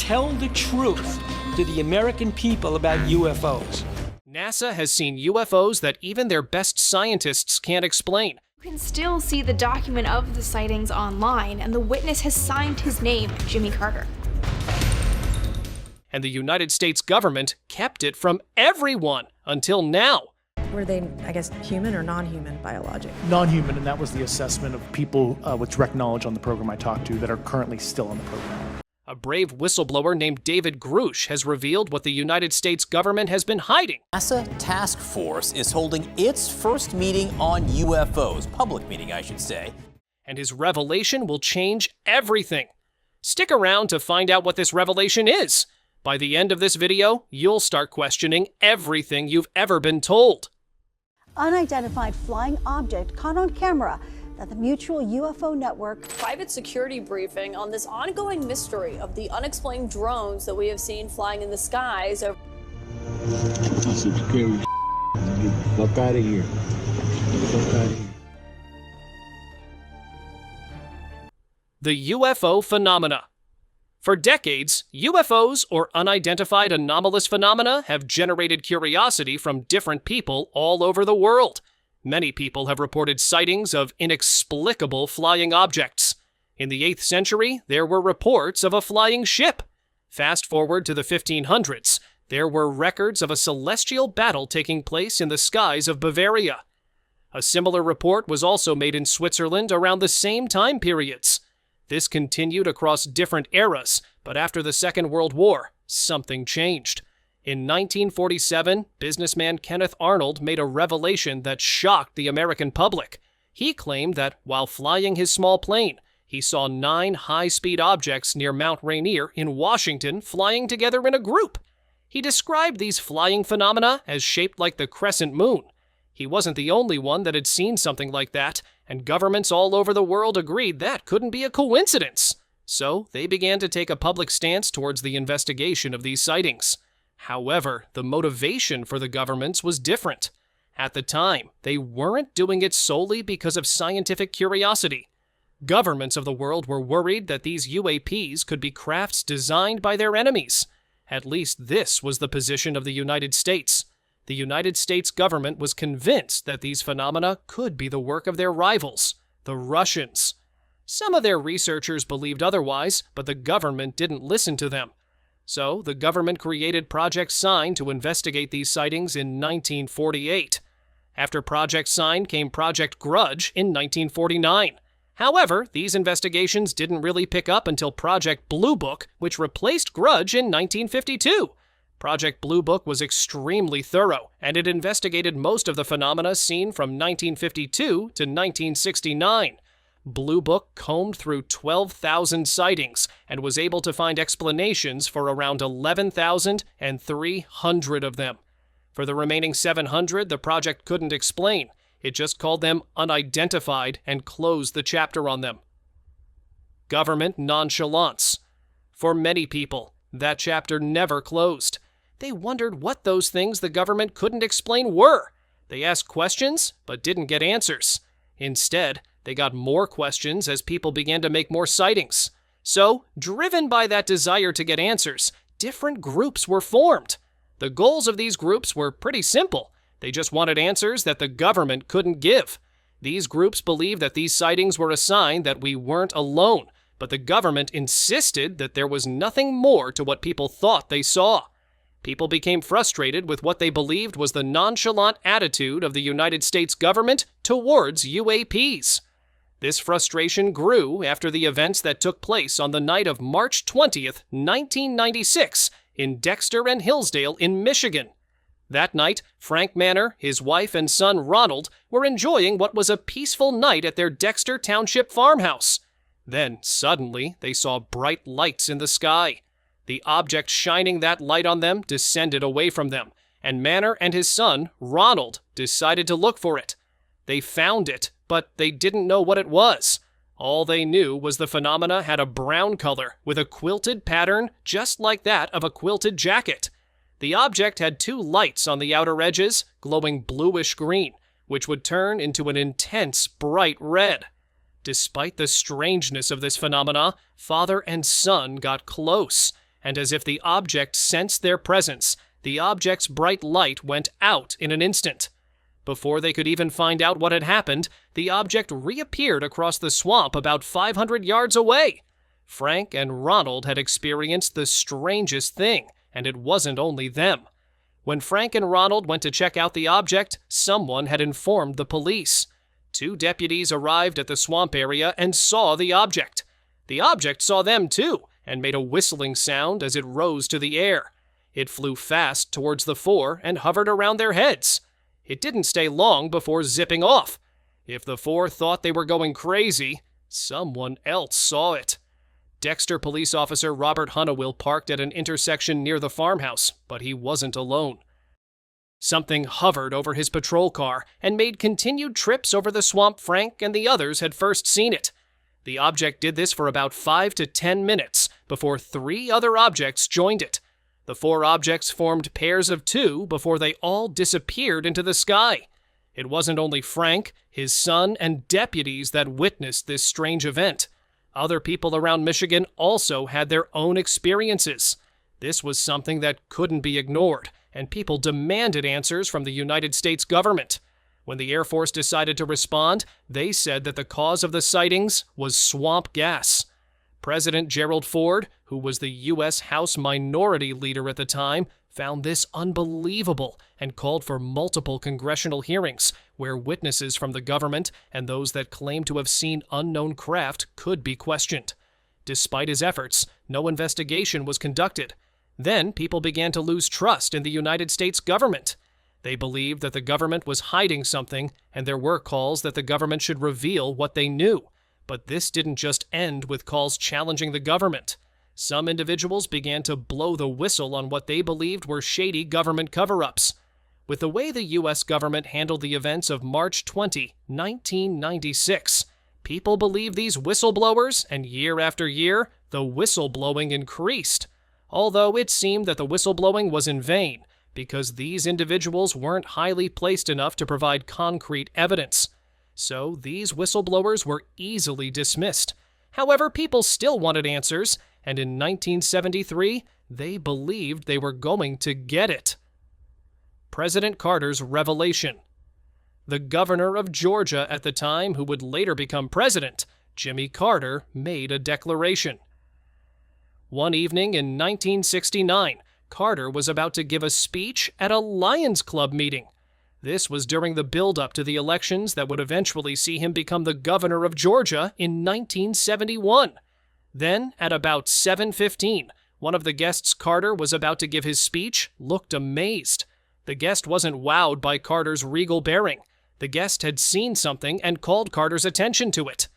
tell the truth to the American people about UFOs. NASA has seen UFOs that even their best scientists can't explain. You can still see the document of the sightings online, and the witness has signed his name, Jimmy Carter. And the United States government kept it from everyone until now. Were they, I guess, human or non-human biologic? Non-human, and that was the assessment of people with direct knowledge on the program I talked to that are currently still on the program. A brave whistleblower named David Grusch has revealed what the United States government has been hiding. NASA Task Force is holding its first meeting on UFOs, public meeting, I should say. And his revelation will change everything. Stick around to find out what this revelation is. By the end of this video, you'll start questioning everything you've ever been told. Unidentified flying object caught on camera that the Mutual UFO Network. Private security briefing on this ongoing mystery of the unexplained drones that we have seen flying in the skies over. Security. Get the fuck out of here. Get the fuck out of here. The UFO phenomena. For decades, UFOs, or unidentified anomalous phenomena, have generated curiosity from different people all over the world. Many people have reported sightings of inexplicable flying objects. In the 8th century, there were reports of a flying ship. Fast forward to the 1500s, there were records of a celestial battle taking place in the skies of Bavaria. A similar report was also made in Switzerland around the same time periods. This continued across different eras, but after the Second World War, something changed. In 1947, businessman Kenneth Arnold made a revelation that shocked the American public. He claimed that while flying his small plane, he saw 9 high-speed objects near Mount Rainier in Washington flying together in a group. He described these flying phenomena as shaped like the crescent moon. He wasn't the only one that had seen something like that, and governments all over the world agreed that couldn't be a coincidence. So they began to take a public stance towards the investigation of these sightings. However, the motivation for the governments was different. At the time, they weren't doing it solely because of scientific curiosity. Governments of the world were worried that these UAPs could be crafts designed by their enemies. At least this was the position of the United States. The United States government was convinced that these phenomena could be the work of their rivals, the Russians. Some of their researchers believed otherwise, but the government didn't listen to them. So the government created Project Sign to investigate these sightings in 1948. After Project Sign came Project Grudge in 1949. However, these investigations didn't really pick up until Project Blue Book, which replaced Grudge in 1952. Project Blue Book was extremely thorough, and it investigated most of the phenomena seen from 1952 to 1969. Blue Book combed through 12,000 sightings and was able to find explanations for around 11,300 of them. For the remaining 700, the project couldn't explain. It just called them unidentified and closed the chapter on them. Government nonchalance. For many people, that chapter never closed. They wondered what those things the government couldn't explain were. They asked questions, but didn't get answers. Instead, they got more questions as people began to make more sightings. So, driven by that desire to get answers, different groups were formed. The goals of these groups were pretty simple. They just wanted answers that the government couldn't give. These groups believed that these sightings were a sign that we weren't alone, but the government insisted that there was nothing more to what people thought they saw. People became frustrated with what they believed was the nonchalant attitude of the United States government towards UAPs. This frustration grew after the events that took place on the night of March 20th, 1996, in Dexter and Hillsdale in Michigan. That night, Frank Manor, his wife and son Ronald were enjoying what was a peaceful night at their Dexter Township farmhouse. Then, suddenly, they saw bright lights in the sky. The object shining that light on them descended away from them, and Manor and his son, Ronald, decided to look for it. They found it, but they didn't know what it was. All they knew was the phenomena had a brown color with a quilted pattern just like that of a quilted jacket. The object had 2 lights on the outer edges, glowing bluish green, which would turn into an intense bright red. Despite the strangeness of this phenomena, father and son got close, and as if the object sensed their presence, the object's bright light went out in an instant. Before they could even find out what had happened, the object reappeared across the swamp about 500 yards away. Frank and Ronald had experienced the strangest thing, and it wasn't only them. When Frank and Ronald went to check out the object, someone had informed the police. 2 deputies arrived at the swamp area and saw the object. The object saw them too, and made a whistling sound as it rose to the air. It flew fast towards the 4 and hovered around their heads. It didn't stay long before zipping off. If the 4 thought they were going crazy, someone else saw it. Dexter police officer Robert Hunewill parked at an intersection near the farmhouse, but he wasn't alone. Something hovered over his patrol car and made continued trips over the swamp Frank and the others had first seen it. The object did this for about 5 to 10 minutes before 3 other objects joined it. The 4 objects formed pairs of 2 before they all disappeared into the sky. It wasn't only Frank, his son, and deputies that witnessed this strange event. Other people around Michigan also had their own experiences. This was something that couldn't be ignored, and people demanded answers from the United States government. When the Air Force decided to respond, they said that the cause of the sightings was swamp gas. President Gerald Ford, who was the U.S. House Minority Leader at the time, found this unbelievable and called for multiple congressional hearings where witnesses from the government and those that claimed to have seen unknown craft could be questioned. Despite his efforts, no investigation was conducted. Then people began to lose trust in the United States government. They believed that the government was hiding something, and there were calls that the government should reveal what they knew. But this didn't just end with calls challenging the government. Some individuals began to blow the whistle on what they believed were shady government cover-ups. With the way the U.S. government handled the events of March 20, 1996, people believed these whistleblowers, and year after year, the whistleblowing increased. Although it seemed that the whistleblowing was in vain, because these individuals weren't highly placed enough to provide concrete evidence. So these whistleblowers were easily dismissed. However, people still wanted answers, and in 1973, they believed they were going to get it. President Carter's revelation. The governor of Georgia at the time, who would later become president, Jimmy Carter, made a declaration. One evening in 1969, Carter was about to give a speech at a Lions Club meeting. This was during the build-up to the elections that would eventually see him become the governor of Georgia in 1971. Then, at about 7:15, one of the guests Carter was about to give his speech looked amazed. The guest wasn't wowed by Carter's regal bearing. The guest had seen something and called Carter's attention to it.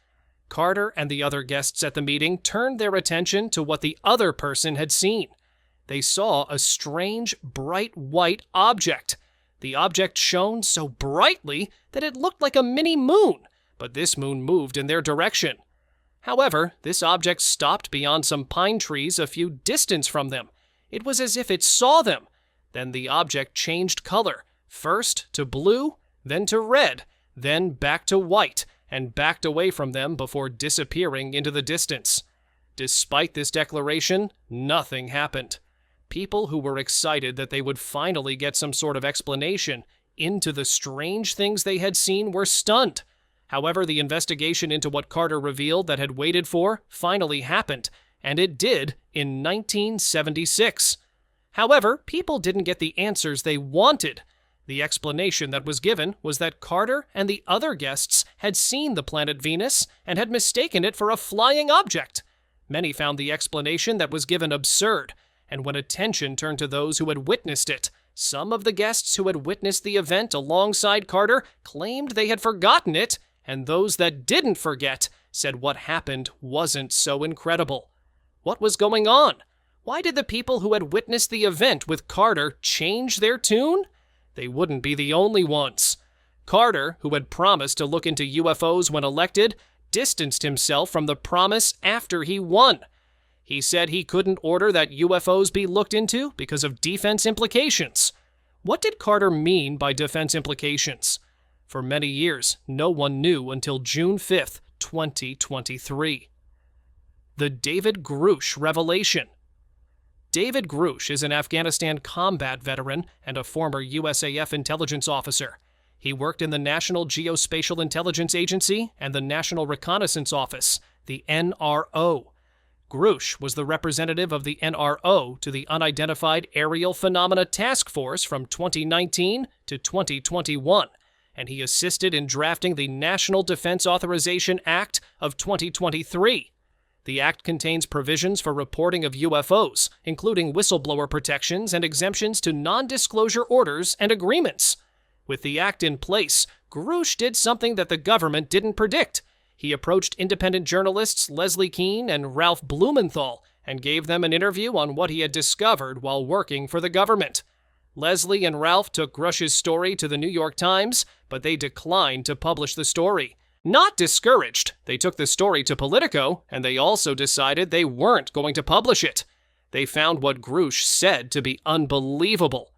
Carter and the other guests at the meeting turned their attention to what the other person had seen. They saw a strange, bright white object. The object shone so brightly that it looked like a mini moon, but this moon moved in their direction. However, this object stopped beyond some pine trees a few distance from them. It was as if it saw them. Then the object changed color, first to blue, then to red, then back to white, and backed away from them before disappearing into the distance. Despite this declaration, nothing happened. People who were excited that they would finally get some sort of explanation into the strange things they had seen were stunned. However, the investigation into what Carter revealed that had waited for finally happened, and it did in 1976. However, people didn't get the answers they wanted. The explanation that was given was that Carter and the other guests had seen the planet Venus and had mistaken it for a flying object. Many found the explanation that was given absurd, and when attention turned to those who had witnessed it, some of the guests who had witnessed the event alongside Carter claimed they had forgotten it, and those that didn't forget said what happened wasn't so incredible. What was going on? Why did the people who had witnessed the event with Carter change their tune? They wouldn't be the only ones. Carter, who had promised to look into UFOs when elected, distanced himself from the promise after he won. He said he couldn't order that UFOs be looked into because of defense implications. What did Carter mean by defense implications? For many years, no one knew until June 5th, 2023. The David Grusch revelation. David Grusch is an Afghanistan combat veteran and a former USAF intelligence officer. He worked in the National Geospatial Intelligence Agency and the National Reconnaissance Office, the NRO. Grusch was the representative of the NRO to the Unidentified Aerial Phenomena Task Force from 2019 to 2021, and he assisted in drafting the National Defense Authorization Act of 2023. The act contains provisions for reporting of UFOs, including whistleblower protections and exemptions to non-disclosure orders and agreements. With the act in place, Grusch did something that the government didn't predict. He approached independent journalists Leslie Kean and Ralph Blumenthal and gave them an interview on what he had discovered while working for the government. Leslie and Ralph took Grusch's story to the New York Times, but they declined to publish the story. Not discouraged, they took the story to Politico, and they also decided they weren't going to publish it. They found what Grusch said to be unbelievable.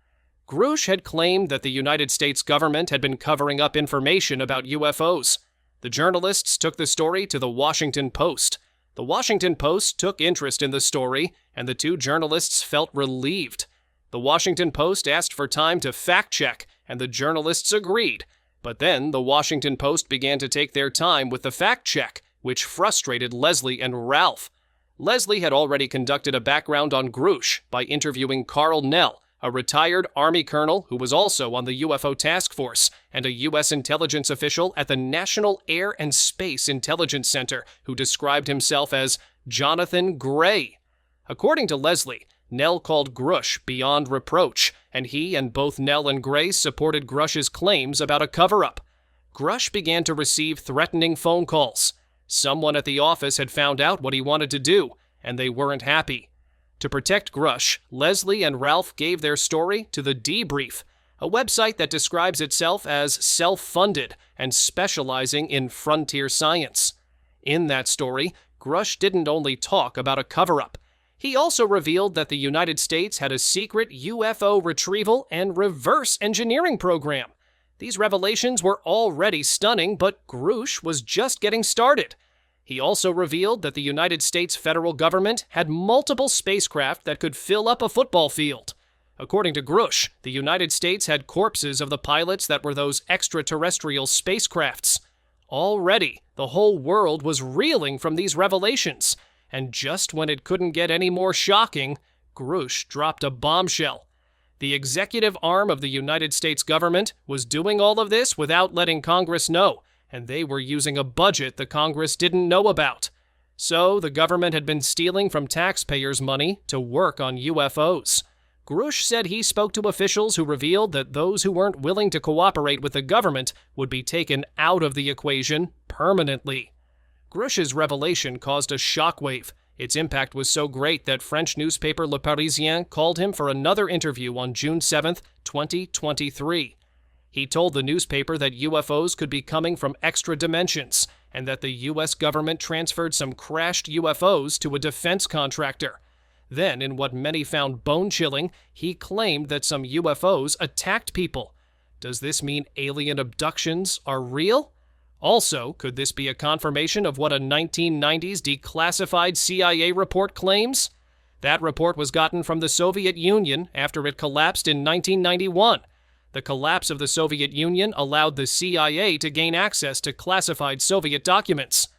Grusch had claimed that the United States government had been covering up information about UFOs. The journalists took the story to the Washington Post. The Washington Post took interest in the story, and the two journalists felt relieved. The Washington Post asked for time to fact-check, and the journalists agreed. But then the Washington Post began to take their time with the fact-check, which frustrated Leslie and Ralph. Leslie had already conducted a background on Grusch by interviewing Carl Nell, a retired Army colonel who was also on the UFO task force, and a U.S. intelligence official at the National Air and Space Intelligence Center who described himself as Jonathan Gray. According to Leslie, Nell called Grusch beyond reproach, and he and both Nell and Gray supported Grusch's claims about a cover-up. Grusch began to receive threatening phone calls. Someone at the office had found out what he wanted to do, and they weren't happy. To protect Grusch, Leslie and Ralph gave their story to The Debrief, a website that describes itself as self-funded and specializing in frontier science. In that story, Grusch didn't only talk about a cover-up. He also revealed that the United States had a secret UFO retrieval and reverse engineering program. These revelations were already stunning, but Grusch was just getting started. He also revealed that the United States federal government had multiple spacecraft that could fill up a football field. According to Grusch, the United States had corpses of the pilots that were those extraterrestrial spacecrafts. Already, the whole world was reeling from these revelations. And just when it couldn't get any more shocking, Grusch dropped a bombshell. The executive arm of the United States government was doing all of this without letting Congress know, and they were using a budget the Congress didn't know about. So the government had been stealing from taxpayers' money to work on UFOs. Grusch said he spoke to officials who revealed that those who weren't willing to cooperate with the government would be taken out of the equation permanently. Grusch's revelation caused a shockwave. Its impact was so great that French newspaper Le Parisien called him for another interview on June 7, 2023. He told the newspaper that UFOs could be coming from extra dimensions, and that the U.S. government transferred some crashed UFOs to a defense contractor. Then, in what many found bone-chilling, he claimed that some UFOs attacked people. Does this mean alien abductions are real? Also, could this be a confirmation of what a 1990s declassified CIA report claims? That report was gotten from the Soviet Union after it collapsed in 1991. The collapse of the Soviet Union allowed the CIA to gain access to classified Soviet documents.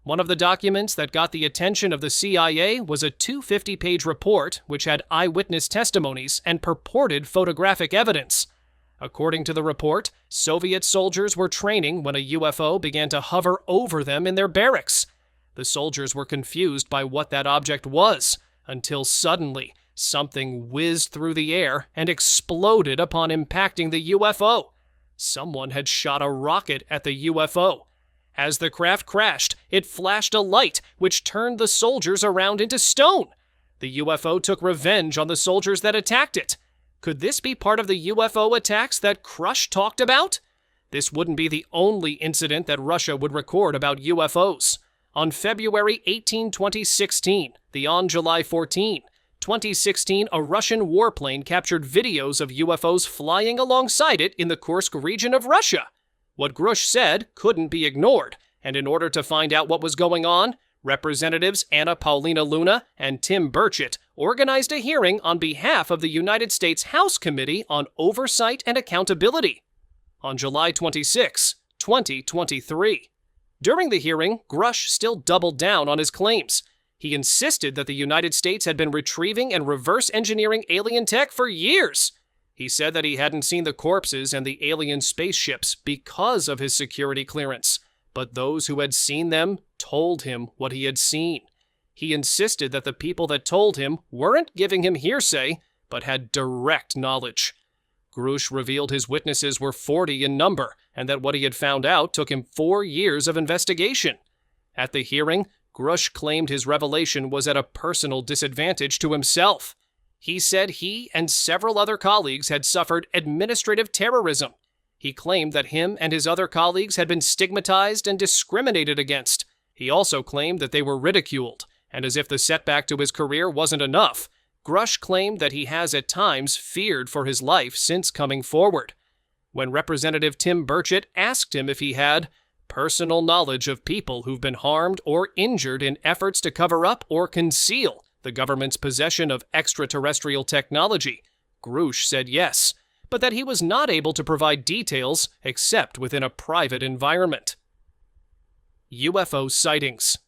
One of the documents that got the attention of the CIA was a 250-page report which had eyewitness testimonies and purported photographic evidence. According to the report, Soviet soldiers were training when a UFO began to hover over them in their barracks. The soldiers were confused by what that object was, until suddenly something whizzed through the air and exploded upon impacting the UFO. Someone had shot a rocket at the UFO. As the craft crashed, it flashed a light which turned the soldiers around into stone. The UFO took revenge on the soldiers that attacked it. Could this be part of the UFO attacks that Grusch talked about? This wouldn't be the only incident that Russia would record about UFOs. On February 18, 2016, on July 14, 2016, a Russian warplane captured videos of UFOs flying alongside it in the Kursk region of Russia. What Grusch said couldn't be ignored, and in order to find out what was going on, Representatives Anna Paulina Luna and Tim Burchett organized a hearing on behalf of the United States House Committee on Oversight and Accountability on July 26, 2023. During the hearing, Grusch still doubled down on his claims. He insisted that the United States had been retrieving and reverse engineering alien tech for years. He said that he hadn't seen the corpses and the alien spaceships because of his security clearance, but those who had seen them told him what he had seen. He insisted that the people that told him weren't giving him hearsay, but had direct knowledge. Grusch revealed his witnesses were 40 in number, and that what he had found out took him 4 years of investigation. At the hearing, Grusch claimed his revelation was at a personal disadvantage to himself. He said he and several other colleagues had suffered administrative terrorism. He claimed that him and his other colleagues had been stigmatized and discriminated against. He also claimed that they were ridiculed, and as if the setback to his career wasn't enough, Grusch claimed that he has at times feared for his life since coming forward. When Representative Tim Burchett asked him if he had personal knowledge of people who've been harmed or injured in efforts to cover up or conceal the government's possession of extraterrestrial technology, Grusch said yes, but that he was not able to provide details except within a private environment. UFO sightings.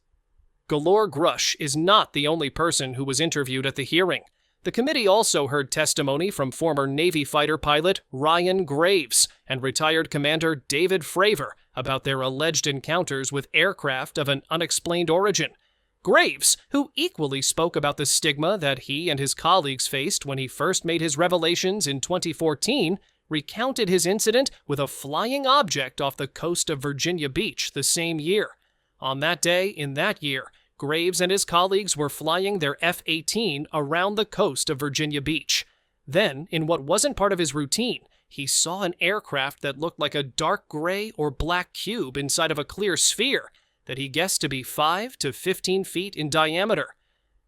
Galore Grusch is not the only person who was interviewed at the hearing. The committee also heard testimony from former Navy fighter pilot Ryan Graves and retired Commander David Fravor about their alleged encounters with aircraft of an unexplained origin. Graves, who equally spoke about the stigma that he and his colleagues faced when he first made his revelations in 2014, recounted his incident with a flying object off the coast of Virginia Beach the same year. On that day, in that year, Graves and his colleagues were flying their F-18 around the coast of Virginia Beach. Then, in what wasn't part of his routine, he saw an aircraft that looked like a dark gray or black cube inside of a clear sphere that he guessed to be 5 to 15 feet in diameter.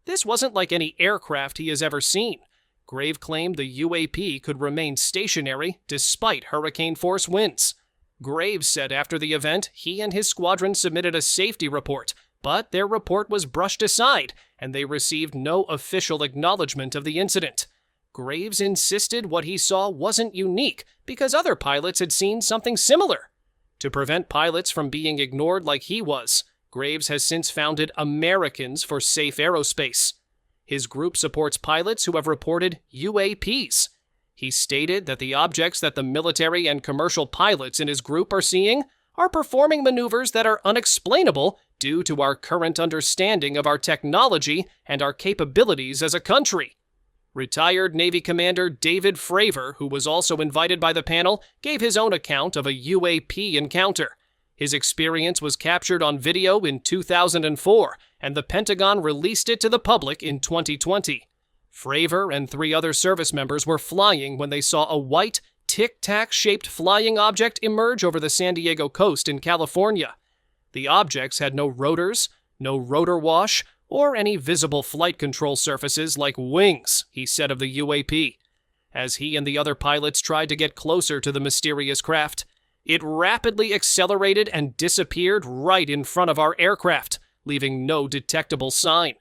This wasn't like any aircraft he has ever seen. Graves claimed the UAP could remain stationary despite hurricane-force winds. Graves said after the event he and his squadron submitted a safety report, but their report was brushed aside, and they received no official acknowledgement of the incident. Graves insisted what he saw wasn't unique because other pilots had seen something similar. To prevent pilots from being ignored like he was, Graves has since founded Americans for Safe Aerospace. His group supports pilots who have reported UAPs. He stated that the objects that the military and commercial pilots in his group are seeing are performing maneuvers that are unexplainable due to our current understanding of our technology and our capabilities as a country. Retired Navy Commander David Fravor, who was also invited by the panel, gave his own account of a UAP encounter. His experience was captured on video in 2004, and the Pentagon released it to the public in 2020. Fravor and 3 other service members were flying when they saw a white, tic-tac-shaped flying object emerge over the San Diego coast in California. The objects had no rotors, no rotor wash, or any visible flight control surfaces like wings, he said of the UAP. As he and the other pilots tried to get closer to the mysterious craft, it rapidly accelerated and disappeared right in front of our aircraft, leaving no detectable sign.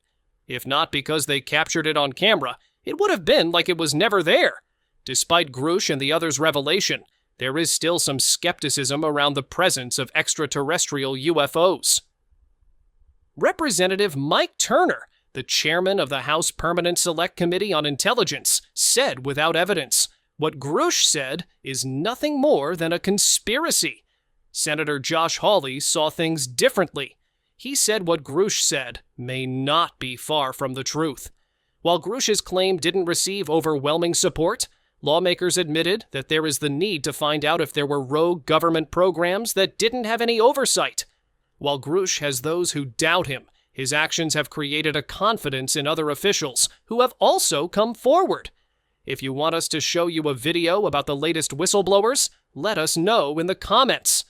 If not because they captured it on camera, it would have been like it was never there. Despite Grusch and the others' revelation, there is still some skepticism around the presence of extraterrestrial UFOs. Representative Mike Turner, the chairman of the House Permanent Select Committee on Intelligence, said without evidence, what Grusch said is nothing more than a conspiracy. Senator Josh Hawley saw things differently. He said what Grusch said may not be far from the truth. While Grusch's claim didn't receive overwhelming support, lawmakers admitted that there is the need to find out if there were rogue government programs that didn't have any oversight. While Grusch has those who doubt him, his actions have created a confidence in other officials who have also come forward. If you want us to show you a video about the latest whistleblowers, let us know in the comments.